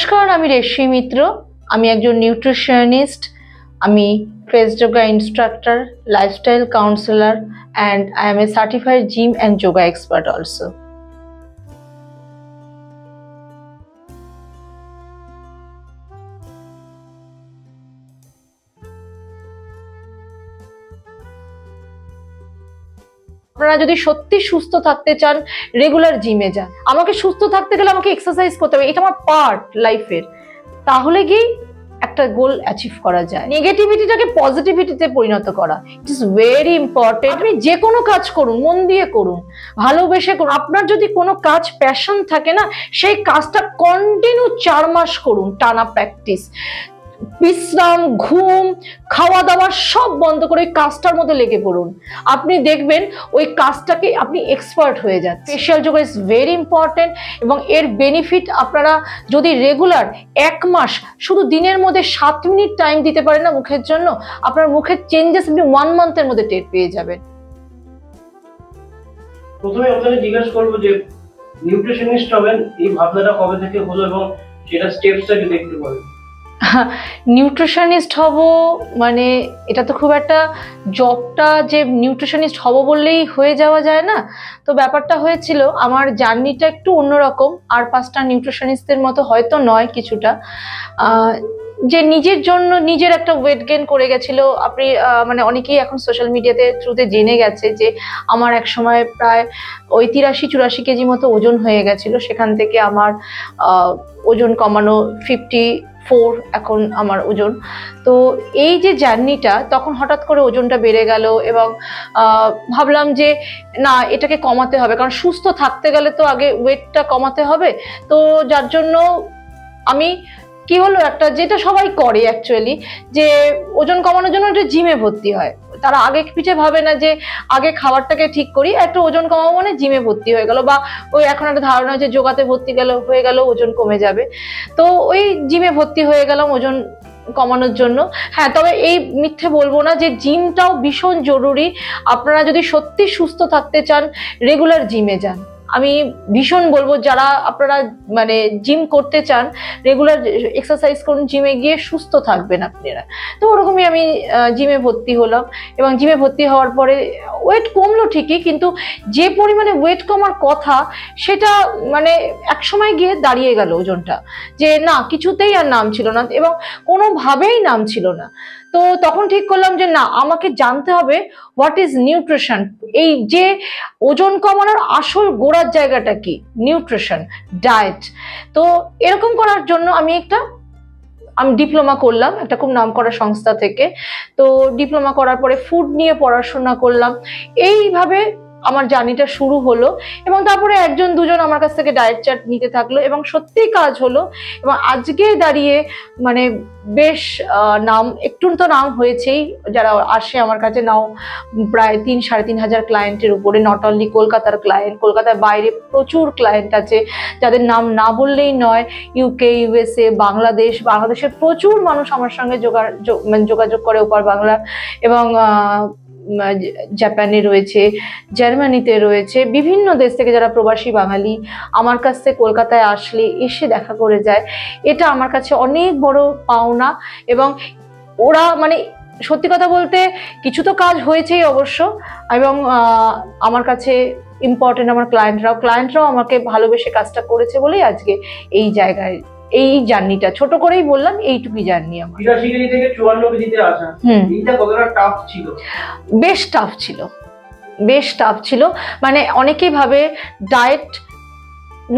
নমস্কার, আমি রেশমি মিত্র। আমি একজন নিউট্রিশনিস্ট, আমি fresh yoga instructor, lifestyle counsellor, and I am a certified gym and yoga expert also. আপনারা যদি সত্যি সুস্থ থাকতে চান, রেগুলার জিমে যান। আমাকে সুস্থ থাকতে গেলে আমাকে এক্সারসাইজ করতে হবে, এটা আমার পার্ট লাইফের। তাহলে কি একটা গোল অ্যাচিভ করা যায়। নেগেটিভিটিটাকে পজিটিভিটিতে পরিণত করা, ইট ইজ ভেরি ইম্পর্টেন্ট। আপনি যে কোনো কাজ করুন, মন দিয়ে করুন, ভালোবেসে করুন। আপনার যদি কোনো কাজ প্যাশন থাকে না, সেই কাজটা কন্টিনিউ 4 মাস করুন, টানা প্র্যাকটিস। বিশ্রাম, ঘুম, খাওয়া দাওয়া সব বন্ধ করে ওই কাজটার মধ্যে লেগে পড়ুন। আপনি দেখবেন ওই কাজটাকে আপনি এক্সপার্ট হয়ে যাচ্ছে। Facial yoga is very important এবং এর বেনিফিট আপনারা যদি রেগুলার 1 মাস শুধু দিনের মধ্যে 7 মিনিট টাইম দিতে পারেন না মুখের জন্য, আপনার মুখের চেঞ্জেস আপনি 1 মান্থের মধ্যে টের পেয়ে যাবেন। প্রথমে আপনাকে জিজ্ঞাসা করবো যে নিউট্রিশনিস্ট হবেন এই ভাবনাটা কবে থেকে হলো এবং সেটা স্টেপসটা যদি একটু বলেন। নিউট্রিশনিস্ট হব মানে এটা তো খুব একটা জবটা যে নিউট্রিশনিস্ট হব বললেই হয়ে যাওয়া যায় না। তো ব্যাপারটা হয়েছিল, আমার জার্নিটা একটু অন্যরকম, আর 5টা নিউট্রিশনিস্টদের মতো হয়তো নয়, কিছুটা যে নিজের জন্য নিজের একটা ওয়েট গেইন করে গেছিল। আপনি মানে অনেকেই এখন সোশ্যাল মিডিয়াতে থ্রুতে জেনে গেছে যে আমার এক সময় প্রায় ওই 83-84 কেজি মতো ওজন হয়ে গেছিল। সেখান থেকে আমার ওজন কমানো 54 এখন আমার ওজন। তো এই যে জার্নিটা, তখন হঠাৎ করে ওজনটা বেড়ে গেল এবং ভাবলাম যে না, এটাকে কমাতে হবে, কারণ সুস্থ থাকতে গেলে তো আগে ওয়েটটা কমাতে হবে। তো যার জন্য আমি কি হলো, একটা যেটা সবাই করে অ্যাকচুয়ালি, যে ওজন কমানোর জন্য একটা জিমে ভর্তি হয়। তারা আগে পিঠে ভাবে না যে আগে খাবারটাকে ঠিক করি, একটা ওজন কমাবো মানে জিমে ভর্তি হয়ে গেল, বা ওই এখন একটা ধারণা যে যোগাতে ভর্তি হয়ে গেল ওজন কমে যাবে। তো ওই জিমে ভর্তি হয়ে গেলাম ওজন কমানোর জন্য। হ্যাঁ, তবে এই মিথ্যে বলবো না যে জিমটাও ভীষণ জরুরি। আপনারা যদি সত্যি সুস্থ থাকতে চান, রেগুলার জিমে যান। আমি ভীষণ বলবো, যারা আপনারা মানে জিম করতে চান, রেগুলার এক্সারসাইজ করুন, জিমে গিয়ে সুস্থ থাকবেন আপনারা। তো ওরকমই আমি জিমে ভর্তি হলাম এবং জিমে ভর্তি হওয়ার পরে ওয়েট কমলো ঠিকই, কিন্তু যে পরিমাণে ওয়েট কমার কথা সেটা মানে এক সময় গিয়ে দাঁড়িয়ে গেল ওজনটা, যে না কিছুতেই আর নাম ছিল না এবং কোনোভাবেই নাম ছিল না। তো তখন ঠিক করলাম যে না, আমাকে জানতে হবে হোয়াট ইজ নিউট্রিশন। এই যে ওজন কমানোর আসল গোড়ার জায়গাটা কি, নিউট্রিশন, ডায়েট। তো এরকম করার জন্য আমি ডিপ্লোমা করলাম একটা খুব নামকরা সংস্থা থেকে। তো ডিপ্লোমা করার পরে ফুড নিয়ে পড়াশোনা করলাম। এইভাবে আমার জার্নিটা শুরু হলো এবং তারপরে 1-2 জন আমার কাছ থেকে ডায়েট চার্ট নিতে থাকলো এবং সত্যিই কাজ হলো। এবং আজকে দাঁড়িয়ে মানে বেশ নাম, একটু তো নাম হয়েছেই, যারা আসে আমার কাছে নাও প্রায় 3-3.5 হাজার ক্লায়েন্টের উপরে। নট অনলি কলকাতার ক্লায়েন্ট, কলকাতার বাইরে প্রচুর ক্লায়েন্ট আছে যাদের নাম না বললেই নয়। UK, USA, বাংলাদেশের প্রচুর মানুষ আমার সঙ্গে যোগাযোগ করে ওপার বাংলা, এবং জাপানে রয়েছে, জার্মানিতে রয়েছে, বিভিন্ন দেশ থেকে যারা প্রবাসী বাঙালি আমার কাছ থেকে কলকাতায় আসলে এসে দেখা করে যায়। এটা আমার কাছে অনেক বড় পাওনা। এবং ওরা মানে সত্যি কথা বলতে কিছু তো কাজ হয়েছেই অবশ্য, এবং আমার কাছে ইম্পর্টেন্ট আমার ক্লায়েন্টরাও আমাকে ভালোবেসে কাজটা করেছে বলেই আজকে এই জায়গায়, এই জার্নিটা ছোট করেই বললাম, এইটুকুই জার্নি আমার। 83 কেজি থেকে 54 কেজিতে আসা, এইটা কতটা টাফ ছিল? বেশ টাফ ছিল। মানে অনেকেই ভাবে ডায়েট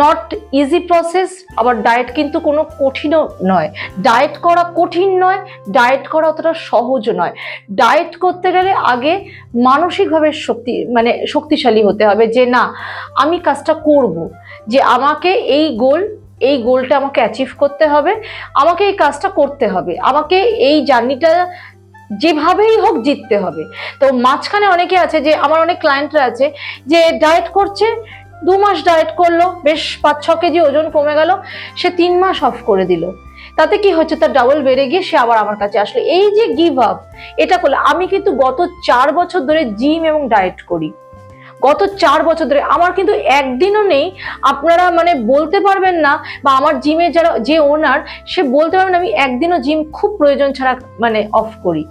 নট ইজি প্রসেস, আবার ডায়েট কিন্তু কোনো কঠিনও নয়। ডায়েট করা কঠিন নয়, ডায়েট করা অতটা সহজ নয়। ডায়েট করতে গেলে আগে মানসিকভাবে শক্তিশালী হতে হবে, যে না আমি কাজটা করব, যে আমাকে এই গোলটা আমাকে অ্যাচিভ করতে হবে, আমাকে এই কাজটা করতে হবে, আমাকে এই জার্নিটা যেভাবেই হোক জিততে হবে। তো মাঝখানে অনেকে আছে, যে আমার অনেক ক্লায়েন্টরা আছে যে ডায়েট করছে, 2 মাস ডায়েট করলো, বেশ 5-6 কেজি ওজন কমে গেল, সে 3 মাস অফ করে দিল। তাতে কি হচ্ছে, তার ডাবল বেড়ে গিয়ে সে আবার আমার কাছে আসলো। এই যে গিভ আপ, এটা করলে আমি কিন্তু গত 4 বছর ধরে জিম এবং ডায়েট করি। গত 4 বছর ধরে আমার কিন্তু একদিনও নেই আপনারা মানে বলতে পারবেন না, বা আমার জিমে যারা যে ওনার সে বলতে পারবেন আমি একদিনও জিম খুব প্রয়োজন ছাড়া মানে অফ করি।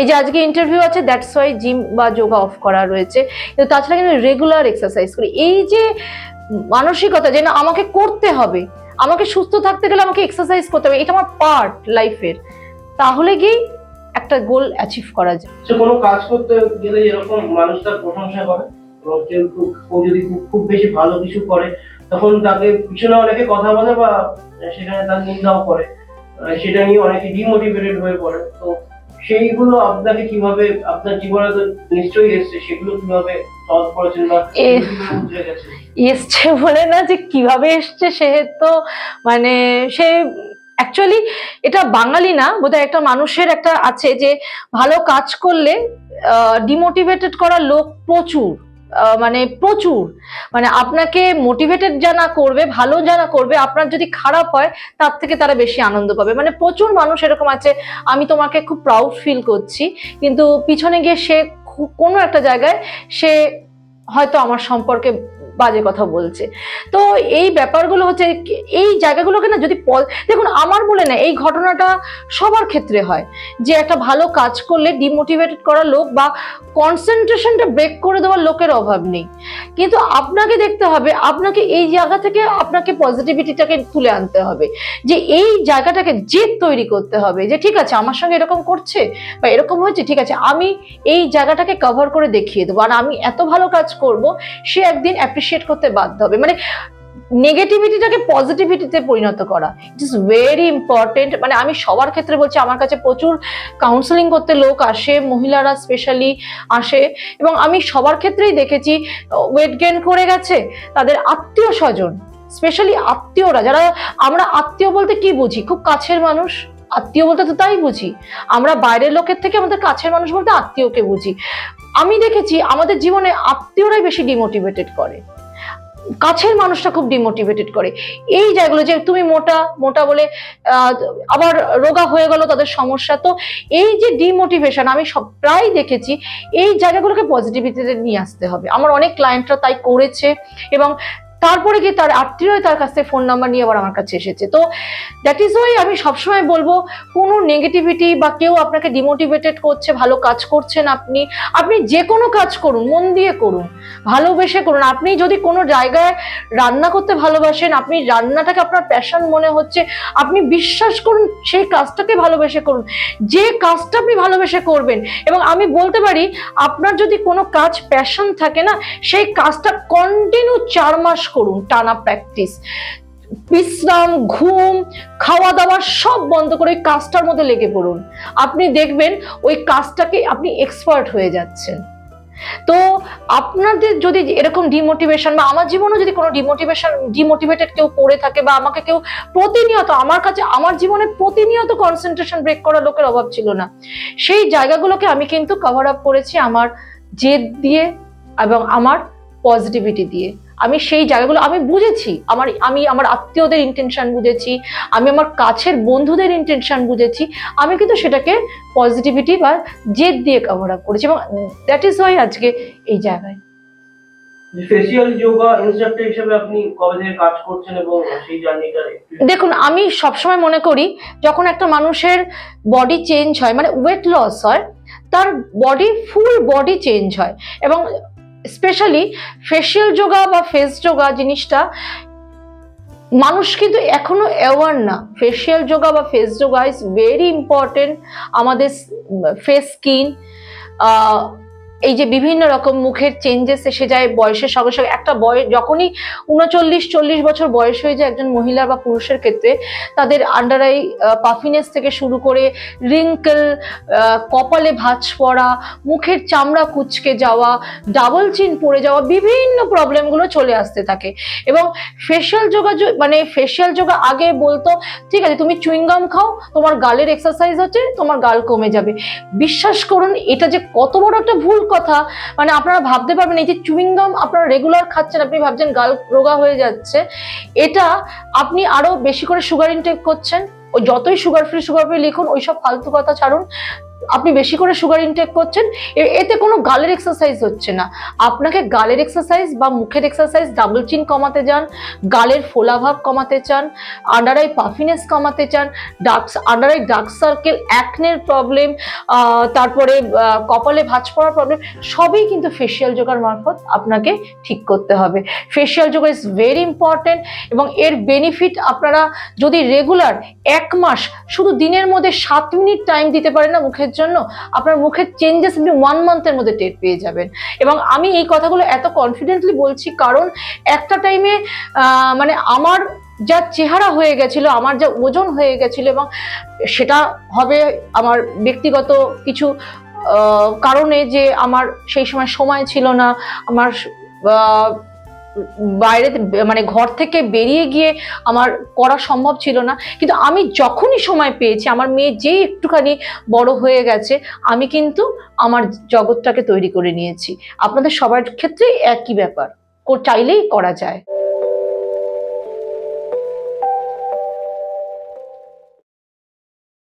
এই যে আজকে ইন্টারভিউ আছে দ্যাটস ওয়াই জিম বা যোগা অফ করা রয়েছে, কিন্তু তাছাড়া কিন্তু রেগুলার এক্সারসাইজ করি। এই যে মানসিকতা যে না আমাকে করতে হবে, আমাকে সুস্থ থাকতে গেলে আমাকে এক্সারসাইজ করতে হবে, এটা আমার পার্ট লাইফের, তাহলে কি একটা গোল অ্যাচিভ করা যায়। সে কোনো কাজ করতে গেলে এরকম মানুষ তার প্রশংসা করে, এবং কেউ কেউ যদি খুব বেশি ভালো কিছু করে তখন তাকে পিছনে অনেকে কথা বলে বা সেখানে তার নিন্দাও করে, সেটা নিয়ে অনেকে ডিমোটিভেটেড হয়ে পড়ে। তো সেইগুলো আপনাকে কিভাবে, আপনার জীবনে তো নিশ্চয়ই এসছে, সেগুলো কিভাবে সলভ করেছেন বা বুঝে গেছেন? এসছে বলে না যে কিভাবে এসছে, সে তো মানে সে অ্যাকচুয়ালি এটা বাঙালি না বোধহয় একটা মানুষের একটা আছে যে ভালো কাজ করলে ডিমোটিভেটেড করা লোক প্রচুর, মানে প্রচুর, মানে আপনাকে মোটিভেটেড যারা করবে, ভালো যারা করবে, আপনার যদি খারাপ হয় তার থেকে তারা বেশি আনন্দ পাবে। মানে প্রচুর মানুষ এরকম আছে, আমি তোমাকে খুব প্রাউড ফিল করছি, কিন্তু পিছনে গিয়ে সে কোনো একটা জায়গায় সে হয়তো আমার সম্পর্কে বাজে কথা বলছে। তো এই ব্যাপারগুলো হচ্ছে, এই জায়গাগুলোকে না যদি দেখুন আমার বলে না, এই ঘটনাটা সবার ক্ষেত্রে হয় যে একটা ভালো কাজ করলে ডিমোটিভেটেড করা লোক বা কনসেন্ট্রেশনটা ব্রেক করে দেওয়ার লোকের অভাব নেই, কিন্তু আপনাকে দেখতে হবে, আপনাকে এই জায়গা থেকে আপনাকে পজিটিভিটিটাকে তুলে আনতে হবে, যে এই জায়গাটাকে জেদ তৈরি করতে হবে যে ঠিক আছে আমার সঙ্গে এরকম করছে বা এরকম হয়েছে, ঠিক আছে আমি এই জায়গাটাকে কভার করে দেখিয়ে দেবো, আর আমি এত ভালো কাজ করব সে একদিন অ্যাপ্রিসিয়েট করতে বাধ্য হবে। মানে নেগেটিভিটিটাকে পজিটিভিটিতে পরিণত করা, ইট ইজ ভেরি ইম্পর্টেন্ট। মানে আমি সবার ক্ষেত্রে বলছি, আমার কাছে প্রচুর কাউন্সেলিং করতে লোক আসে, মহিলারা স্পেশালি আসে, এবং আমি সবার ক্ষেত্রেই দেখেছি ওয়েট গেইন করে গেছে, তাদের আত্মীয় স্বজন, স্পেশালি আত্মীয়রা, যারা আমরা আত্মীয় বলতে কি বুঝি, খুব কাছের মানুষ, আত্মীয় বলতে তো তাই বুঝি, আমরা বাইরের লোকের থেকে আমাদের কাছের মানুষ বলতে আত্মীয়কে বুঝি। আমি দেখেছি আমাদের জীবনে আত্মীয়রাই বেশি ডিমোটিভেটেড করে, কাছের মানুষটা খুব ডিমোটিভেটেড করে। এই জায়গাগুলো যে তুমি মোটা মোটা বলে আবার রোগা হয়ে গেল তাদের সমস্যা, তো এই যে ডিমোটিভেশন আমি সব প্রায় দেখেছি, এই জায়গাগুলোকে পজিটিভিটিতে নিয়ে আসতে হবে। আমার অনেক ক্লায়েন্টরা তাই করেছে, এবং তারপরে গিয়ে তার আত্মীয় তার কাছ থেকে ফোন নাম্বার নিয়ে আবার আমার কাছে এসেছে। তো দ্যাট ইজ ওয়াই আমি সবসময় বলবো, কোনো নেগেটিভিটি বা কেউ আপনাকে ডিমোটিভেটেড করছে, ভালো কাজ করছেন আপনি, আপনি যে কোনো কাজ করুন, মন দিয়ে করুন, ভালোবেসে করুন। আপনি যদি কোনো জায়গায় রান্না করতে ভালোবাসেন, আপনি রান্নাটাকে আপনার প্যাশন মনে হচ্ছে, আপনি বিশ্বাস করুন সেই কাজটাকে ভালোবেসে করুন, যে কাজটা আপনি ভালোবেসে করবেন। এবং আমি বলতে পারি আপনার যদি কোনো কাজ প্যাশন থাকে না, সেই কাজটা কন্টিনিউ 4 মাস করুন, টানা প্র্যাকটিস, বিশ্রাম, ঘুম, খাওয়া দাওয়া সব বন্ধ করে ওই কাজটার মধ্যে লেগে পড়ুন, আপনি দেখবেন ওই কাজটাকে আপনি এক্সপার্ট হয়ে যাচ্ছেন। তো আপনাদের যদি এরকম ডিমোটিভেশন, বা আমার জীবনে যদি কোনো ডিমোটিভেটেড কেউ পড়ে থাকে, বা আমাকে কেউ প্রতিনিয়ত, আমার কাছে আমার জীবনে প্রতিনিয়ত কনসেন্ট্রেশন ব্রেক করা লোকের অভাব ছিল না, সেই জায়গাগুলোকে আমি কিন্তু কভার আপ করেছি আমার জেদ দিয়ে এবং আমার পজিটিভিটি দিয়ে। আমি সেই জায়গাগুলো আমি বুঝেছি, আমি আমার আত্মীয়দের ইন্টেনশন বুঝেছি, আমি আমার কাছের বন্ধুদের ইন্টেনশন বুঝেছি, আমি কিন্তু সেটাকে পজিটিভিটি বা জেদ দিয়ে কভার আপ করেছি, এবং দ্যাট ইজ ওয়াই আজকে এই জায়গায়। ফেসিয়াল যোগা ইনস্ট্রাক্টর হিসেবে আপনি কবে থেকে কাজ করছেন এবং সেই জার্নিটা? দেখুন আমি সবসময় মনে করি যখন একটা মানুষের বডি চেঞ্জ হয়, মানে ওয়েট লস হয়, তার বডি ফুল বডি চেঞ্জ হয়, এবং স্পেশালি ফেসিয়াল যোগা বা ফেস যোগা জিনিসটা মানুষ কিন্তু এখনো অ্যাওয়ার না। ফেসিয়াল যোগা বা face yoga is very important আমাদের ফেস স্কিন, এই যে বিভিন্ন রকম মুখের চেঞ্জেস এসে যায় বয়সের সঙ্গে সঙ্গে। একটা বয়স যখনই 39-40 বছর বয়স হয়ে যায় একজন মহিলা বা পুরুষের ক্ষেত্রে, তাদের আন্ডার আই পাফিনেস থেকে শুরু করে রিঙ্কেল, কপালে ভাঁজ পড়া, মুখের চামড়া কুঁচকে যাওয়া, ডাবল চিন পড়ে যাওয়া, বিভিন্ন প্রবলেমগুলো চলে আসতে থাকে। এবং ফেসিয়াল যোগা, মানে ফেসিয়াল যোগা আগে বলতো ঠিক আছে তুমি চুইংগাম খাও, তোমার গালের এক্সারসাইজ হচ্ছে, তোমার গাল কমে যাবে। বিশ্বাস করুন এটা যে কত বড় একটা ভুল কথা, মানে আপনারা ভাবতে পারবেন এই যে চুইংগাম আপনারা রেগুলার খাচ্ছেন, আপনি ভাবছেন গাল রোগা হয়ে যাচ্ছে, এটা আপনি আরো বেশি করে সুগার ইনটেক করছেন। ওই যতই সুগার ফ্রি লিখুন, ওইসব ফালতু কথা ছাড়ুন, আপনি বেশি করে সুগার ইনটেক করছেন, এতে কোনো গালের এক্সারসাইজ হচ্ছে না। আপনাকে গালের এক্সারসাইজ বা মুখের এক্সারসাইজ, ডাবল চিন কমাতে যান, গালের ফোলাভাব কমাতে চান, আন্ডার আই পাফিনেস কমাতে চান, আন্ডার আই ডার্ক সার্কেল, অ্যাকনের প্রবলেম, তারপরে কপালে ভাঁজ পড়ার প্রবলেম, সবই কিন্তু ফেশিয়াল যোগার মারফত আপনাকে ঠিক করতে হবে। Facial yoga is very important, এবং এর বেনিফিট আপনারা যদি রেগুলার 1 মাস শুধু দিনের মধ্যে 7 মিনিট টাইম দিতে পারেন না মুখের জন্য, আপনার মুখের চেঞ্জেস আপনি 1 মান্থের মধ্যে টের পেয়ে যাবেন। এবং আমি এই কথাগুলো এত কনফিডেন্টলি বলছি কারণ একটা টাইমে মানে আমার যা চেহারা হয়ে গেছিল, আমার যা ওজন হয়ে গেছিল, এবং সেটা হবে আমার ব্যক্তিগত কিছু কারণে, যে আমার সেই সময় ছিল না, আমার বাইরে মানে ঘর থেকে বেরিয়ে গিয়ে আমার করা সম্ভব ছিল না। কিন্তু আমি যখনই সময় পেয়েছি, আমার মেয়ে যেই একটুখানি বড় হয়ে গেছে, আমি কিন্তু আমার জগৎটাকে তৈরি করে নিয়েছি। আপনাদের সবার ক্ষেত্রেই একই ব্যাপার, চাইলেই করা যায়।